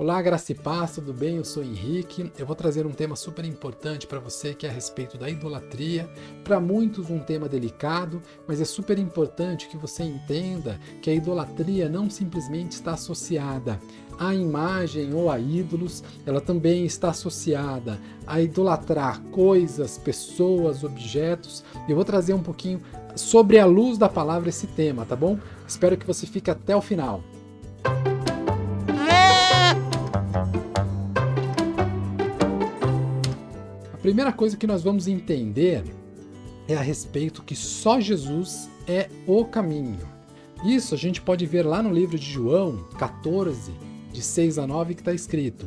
Olá, graça e paz, tudo bem? Eu sou Henrique. Eu vou trazer um tema super importante para você, que é a respeito da idolatria. Para muitos um tema delicado, mas é super importante que você entenda que a idolatria não simplesmente está associada à imagem ou a ídolos, ela também está associada a idolatrar coisas, pessoas, objetos. Eu vou trazer um pouquinho sobre a luz da palavra esse tema, tá bom? Espero que você fique até o final. A primeira coisa que nós vamos entender é a respeito que só Jesus é o caminho. Isso a gente pode ver lá no livro de João 14, de 6 a 9, que está escrito: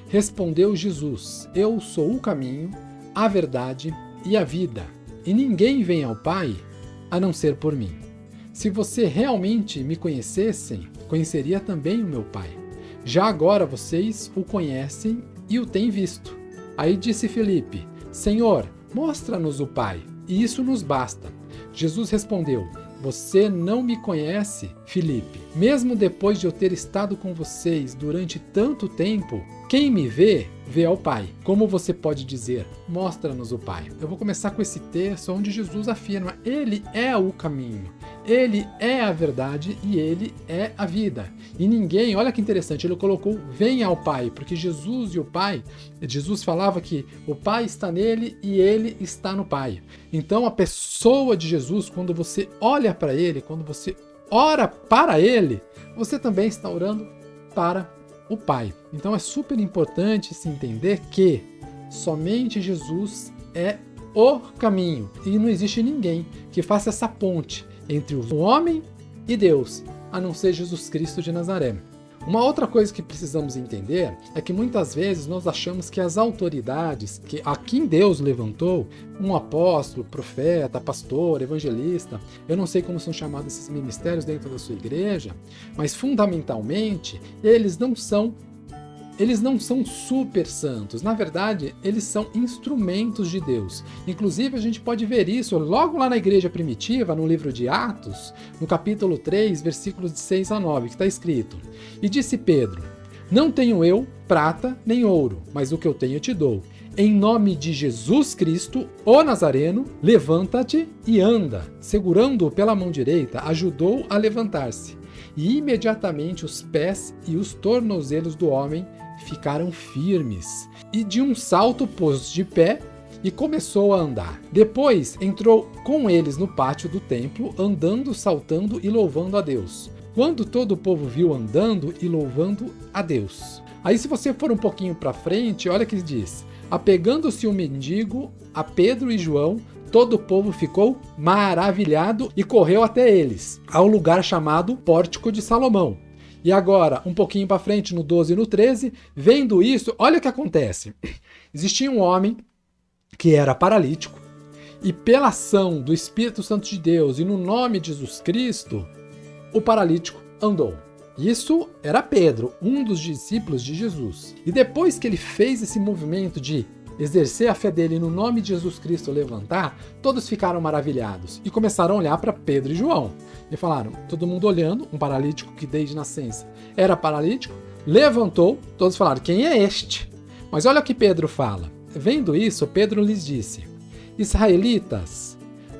Respondeu Jesus: Eu sou o caminho, a verdade e a vida, e ninguém vem ao Pai a não ser por mim. Se você realmente me conhecessem, conheceria também o meu Pai. Já agora vocês o conhecem e o têm visto. Aí disse Filipe: Senhor, mostra-nos o Pai, e isso nos basta. Jesus respondeu: Você não me conhece, Filipe. Mesmo depois de eu ter estado com vocês durante tanto tempo, quem me vê, vê ao Pai. Como você pode dizer, mostra-nos o Pai? Eu vou começar com esse texto onde Jesus afirma: Ele é o caminho, Ele é a verdade e Ele é a vida. E ninguém, olha que interessante, ele colocou vem ao Pai, porque Jesus e o Pai, Jesus falava que o Pai está nele e ele está no Pai. Então a pessoa de Jesus, quando você olha para ele, quando você ora para ele, você também está orando para o Pai. Então é super importante se entender que somente Jesus é o caminho e não existe ninguém que faça essa ponte entre o homem e Deus, a não ser Jesus Cristo de Nazaré. Uma outra coisa que precisamos entender é que muitas vezes nós achamos que as autoridades, que a quem Deus levantou, um apóstolo, profeta, pastor, evangelista, eu não sei como são chamados esses ministérios dentro da sua igreja, mas fundamentalmente eles não são super santos. Na verdade, eles são instrumentos de Deus. Inclusive, a gente pode ver isso logo lá na igreja primitiva, no livro de Atos, no capítulo 3, versículos de 6 a 9, que está escrito: E disse Pedro: Não tenho eu prata nem ouro, mas o que eu tenho eu te dou. Em nome de Jesus Cristo, o Nazareno, levanta-te e anda. Segurando-o pela mão direita, ajudou a levantar-se. E imediatamente os pés e os tornozelos do homem ficaram firmes. E de um salto pôs de pé e começou a andar. Depois entrou com eles no pátio do templo, andando, saltando e louvando a Deus. Quando todo o povo viu andando e louvando a Deus. Aí se você for um pouquinho para frente, olha o que ele diz: Apegando-se o mendigo a Pedro e João, todo o povo ficou maravilhado e correu até eles, ao lugar chamado Pórtico de Salomão. E agora, um pouquinho para frente, no 12 e no 13, vendo isso, olha o que acontece. Existia um homem que era paralítico, e pela ação do Espírito Santo de Deus e no nome de Jesus Cristo, o paralítico andou. Isso era Pedro, um dos discípulos de Jesus. E depois que ele fez esse movimento de exercer a fé dele no nome de Jesus Cristo levantar, todos ficaram maravilhados e começaram a olhar para Pedro e João. E falaram, todo mundo olhando, um paralítico que desde nascença era paralítico, levantou, todos falaram, quem é este? Mas olha o que Pedro fala. Vendo isso, Pedro lhes disse: Israelitas,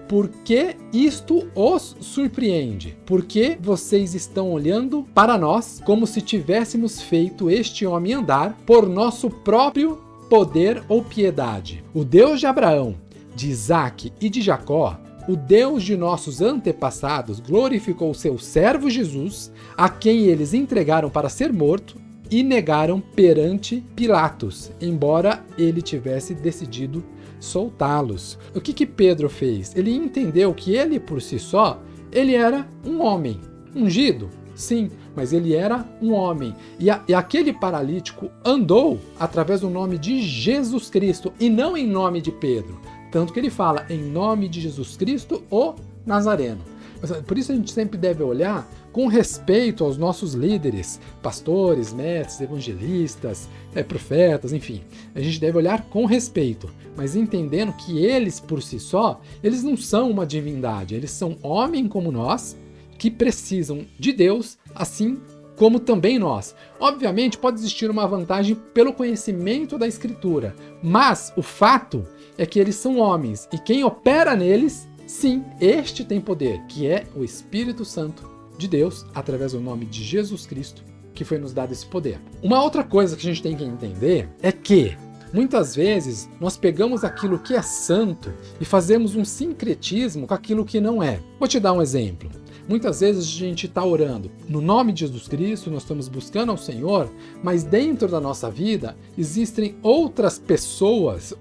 por que isto os surpreende? Porque vocês estão olhando para nós como se tivéssemos feito este homem andar por nosso próprio poder ou piedade. O Deus de Abraão, de Isaque e de Jacó, o Deus de nossos antepassados, glorificou seu servo Jesus, a quem eles entregaram para ser morto e negaram perante Pilatos, embora ele tivesse decidido soltá-los. O que Pedro fez? Ele entendeu que ele por si só, ele era um homem, ungido, sim, mas ele era um homem. E aquele paralítico andou através do nome de Jesus Cristo e não em nome de Pedro. Tanto que ele fala em nome de Jesus Cristo, o Nazareno. Por isso a gente sempre deve olhar com respeito aos nossos líderes, pastores, mestres, evangelistas, profetas, enfim. A gente deve olhar com respeito, mas entendendo que eles por si só, eles não são uma divindade, eles são homens como nós, que precisam de Deus, assim como também nós. Obviamente pode existir uma vantagem pelo conhecimento da Escritura, mas o fato é que eles são homens e quem opera neles, sim, este tem poder, que é o Espírito Santo de Deus, através do nome de Jesus Cristo, que foi nos dado esse poder. Uma outra coisa que a gente tem que entender é que muitas vezes nós pegamos aquilo que é santo e fazemos um sincretismo com aquilo que não é. Vou te dar um exemplo. Muitas vezes a gente está orando no nome de Jesus Cristo, nós estamos buscando ao Senhor, mas dentro da nossa vida existem outras pessoas,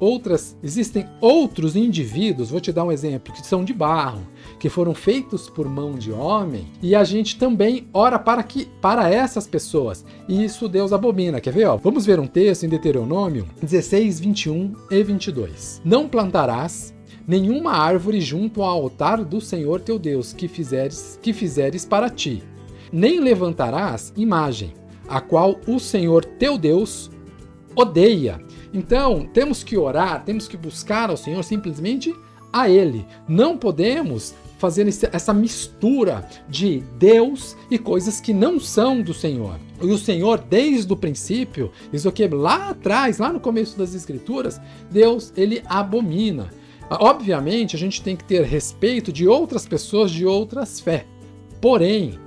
existem outros indivíduos, vou te dar um exemplo, que são de barro, que foram feitos por mão de homem, e a gente também ora para essas pessoas, e isso Deus abomina. Quer ver? Vamos ver um texto em Deuteronômio 16, 21 e 22. Não plantarás nenhuma árvore junto ao altar do Senhor teu Deus que fizeres para ti, nem levantarás imagem, a qual o Senhor teu Deus odeia. Então, temos que orar, temos que buscar ao Senhor simplesmente a Ele. Não podemos fazer essa mistura de Deus e coisas que não são do Senhor. E o Senhor, desde o princípio, isso que lá atrás, lá no começo das Escrituras, Deus, Ele abomina. Obviamente, a gente tem que ter respeito de outras pessoas de outras fés. Porém,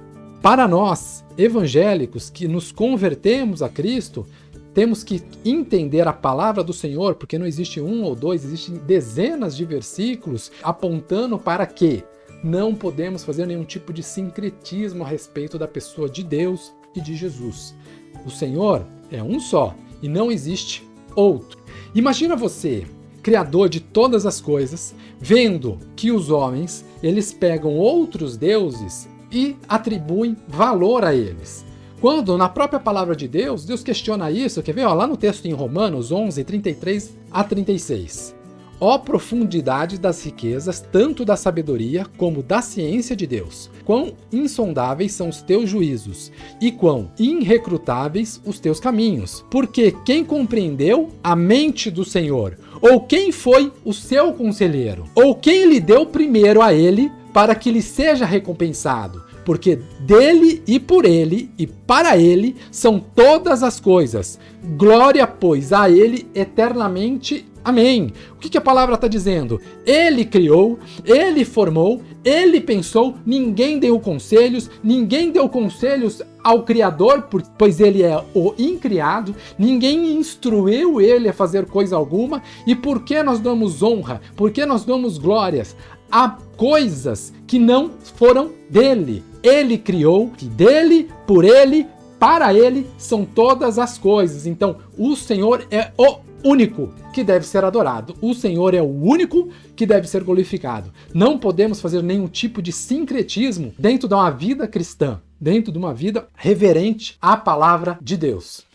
para nós, evangélicos, que nos convertemos a Cristo, temos que entender a palavra do Senhor, porque não existe um ou dois, existem dezenas de versículos apontando para que não podemos fazer nenhum tipo de sincretismo a respeito da pessoa de Deus e de Jesus. O Senhor é um só e não existe outro. Imagina você, Criador de todas as coisas, vendo que os homens, eles pegam outros deuses e atribuem valor a eles. Quando na própria palavra de Deus, Deus questiona isso, quer ver? Lá no texto em Romanos 11, 33 a 36. Ó profundidade das riquezas, tanto da sabedoria como da ciência de Deus. Quão insondáveis são os teus juízos, e quão irrecrutáveis os teus caminhos. Porque quem compreendeu a mente do Senhor? Ou quem foi o seu conselheiro? Ou quem lhe deu primeiro a ele, para que lhe seja recompensado? Porque dele e por ele e para ele são todas as coisas. Glória, pois, a ele eternamente. Amém. O que a palavra está dizendo? Ele criou, ele formou, ele pensou, ninguém deu conselhos ao Criador, pois ele é o incriado, ninguém instruiu ele a fazer coisa alguma. E por que nós damos honra? Por que nós damos glórias a coisas que não foram dele? Ele criou, que dele, por ele, para ele são todas as coisas. Então, o Senhor é o único que deve ser adorado. O Senhor é o único que deve ser glorificado. Não podemos fazer nenhum tipo de sincretismo dentro de uma vida cristã, dentro de uma vida reverente à palavra de Deus.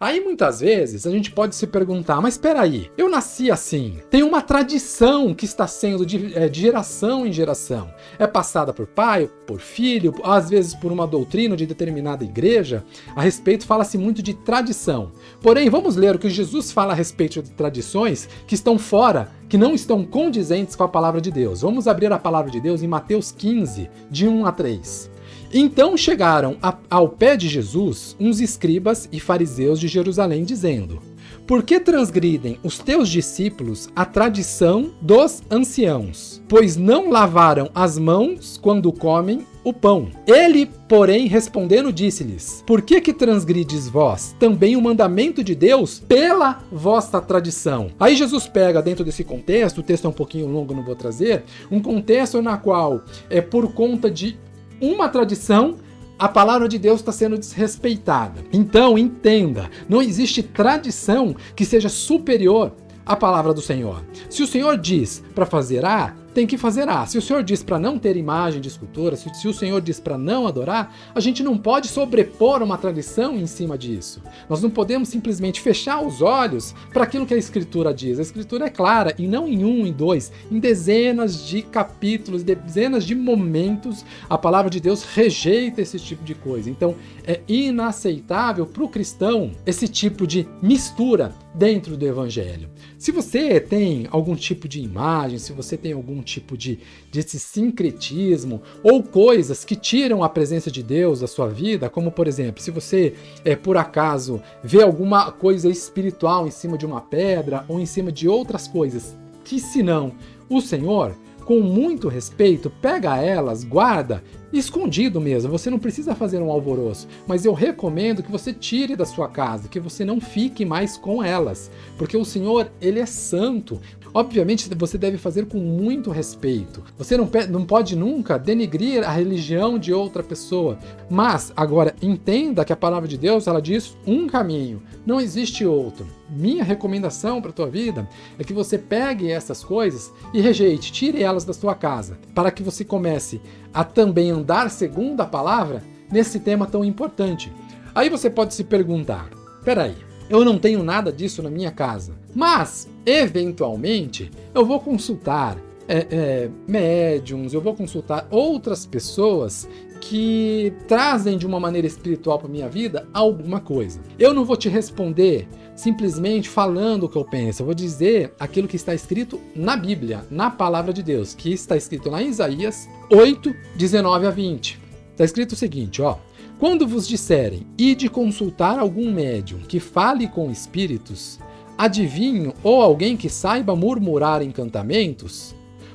Aí muitas vezes a gente pode se perguntar, mas espera aí, eu nasci assim, tem uma tradição que está sendo de geração em geração, é passada por pai, por filho, às vezes por uma doutrina de determinada igreja, a respeito fala-se muito de tradição. Porém, vamos ler o que Jesus fala a respeito de tradições que estão fora, que não estão condizentes com a palavra de Deus. Vamos abrir a palavra de Deus em Mateus 15, de 1 a 3. Então chegaram ao pé de Jesus uns escribas e fariseus de Jerusalém, dizendo: Por que transgridem os teus discípulos a tradição dos anciãos? Pois não lavaram as mãos quando comem o pão. Ele, porém, respondendo, disse-lhes: Por que transgrides vós também o mandamento de Deus pela vossa tradição? Aí Jesus pega dentro desse contexto, o texto é um pouquinho longo, não vou trazer, um contexto na qual é por conta de uma tradição, a palavra de Deus está sendo desrespeitada. Então, entenda, não existe tradição que seja superior à palavra do Senhor. Se o Senhor diz para fazer A, tem que fazer A. Se o Senhor diz para não ter imagem de escultura, se o Senhor diz para não adorar, a gente não pode sobrepor uma tradição em cima disso. Nós não podemos simplesmente fechar os olhos para aquilo que a Escritura diz. A Escritura é clara, e não em um, em dois, em dezenas de capítulos, dezenas de momentos, a palavra de Deus rejeita esse tipo de coisa. Então, é inaceitável para o cristão esse tipo de mistura dentro do Evangelho. Se você tem algum tipo de imagem, se você tem algum tipo desse sincretismo, ou coisas que tiram a presença de Deus da sua vida, como por exemplo, se você por acaso vê alguma coisa espiritual em cima de uma pedra ou em cima de outras coisas, que senão o Senhor, com muito respeito, pega elas, guarda, escondido mesmo, você não precisa fazer um alvoroço, mas eu recomendo que você tire da sua casa, que você não fique mais com elas, porque o Senhor, ele é santo. Obviamente você deve fazer com muito respeito, você não pode nunca denigrir a religião de outra pessoa, mas agora entenda que a palavra de Deus, ela diz um caminho, não existe outro. Minha recomendação para a tua vida é que você pegue essas coisas e rejeite, tire elas da sua casa, para que você comece a também andar segundo a palavra nesse tema tão importante. Aí você pode se perguntar, peraí, eu não tenho nada disso na minha casa, mas, eventualmente, eu vou consultar médiums, eu vou consultar outras pessoas que trazem de uma maneira espiritual para minha vida alguma coisa. Eu não vou te responder simplesmente falando o que eu penso, eu vou dizer aquilo que está escrito na Bíblia, na palavra de Deus, que está escrito lá em Isaías 8, 19 a 20. Está escrito o seguinte, ó: quando vos disserem, ide consultar algum médium que fale com espíritos, adivinho ou alguém que saiba murmurar encantamentos,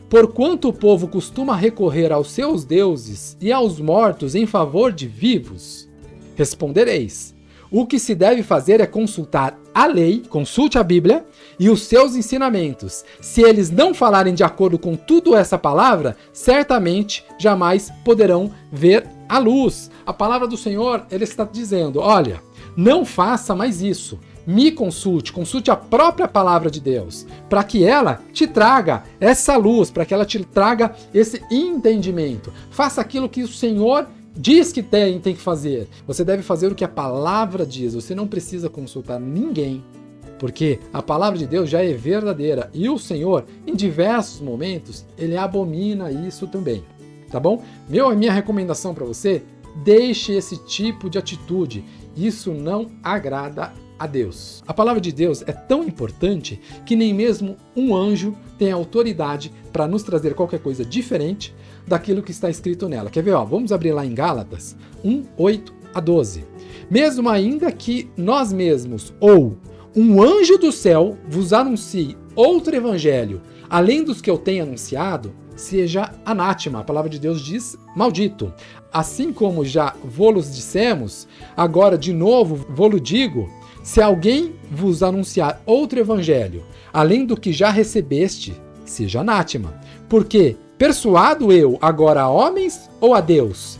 porquanto o povo costuma recorrer aos seus deuses e aos mortos em favor de vivos, respondereis, o que se deve fazer é consultar a lei, consulte a Bíblia e os seus ensinamentos. Se eles não falarem de acordo com tudo essa palavra, certamente jamais poderão ver a luz. A palavra do Senhor, ele está dizendo, olha, não faça mais isso. Me consulte a própria palavra de Deus, para que ela te traga essa luz, para que ela te traga esse entendimento. Faça aquilo que o Senhor diz que tem que fazer. Você deve fazer o que a palavra diz. Você não precisa consultar ninguém, porque a palavra de Deus já é verdadeira. E o Senhor, em diversos momentos, ele abomina isso também. Tá bom? Minha recomendação para você, deixe esse tipo de atitude. Isso não agrada a Deus. A palavra de Deus é tão importante que nem mesmo um anjo tem autoridade para nos trazer qualquer coisa diferente daquilo que está escrito nela. Quer ver? Ó, vamos abrir lá em Gálatas 1, 8 a 12. Mesmo ainda que nós mesmos ou um anjo do céu vos anuncie outro evangelho, além dos que eu tenho anunciado, seja anátema. A palavra de Deus diz maldito. Assim como já vô-los dissemos, agora de novo vô-lo digo, se alguém vos anunciar outro evangelho, além do que já recebeste, seja anátema. Porque persuado eu agora a homens ou a Deus?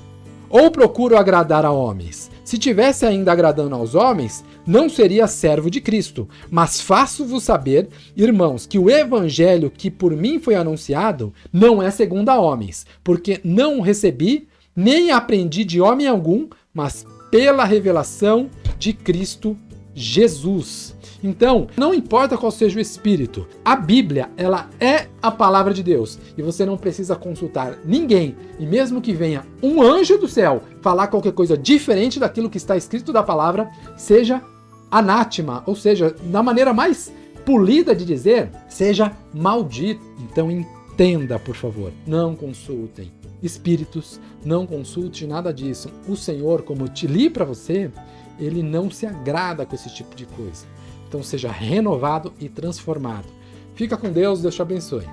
Ou procuro agradar a homens? Se tivesse ainda agradando aos homens, não seria servo de Cristo. Mas faço-vos saber, irmãos, que o evangelho que por mim foi anunciado não é segundo a homens, porque não o recebi, nem aprendi de homem algum, mas pela revelação de Cristo Jesus. Então, não importa qual seja o espírito, a Bíblia, ela é a palavra de Deus e você não precisa consultar ninguém, e mesmo que venha um anjo do céu falar qualquer coisa diferente daquilo que está escrito da palavra, seja anátema, ou seja, da maneira mais polida de dizer, seja maldito. Então entenda, por favor, não consultem espíritos, não consulte nada disso. O Senhor, como eu te li para você, ele não se agrada com esse tipo de coisa. Então seja renovado e transformado. Fica com Deus, Deus te abençoe.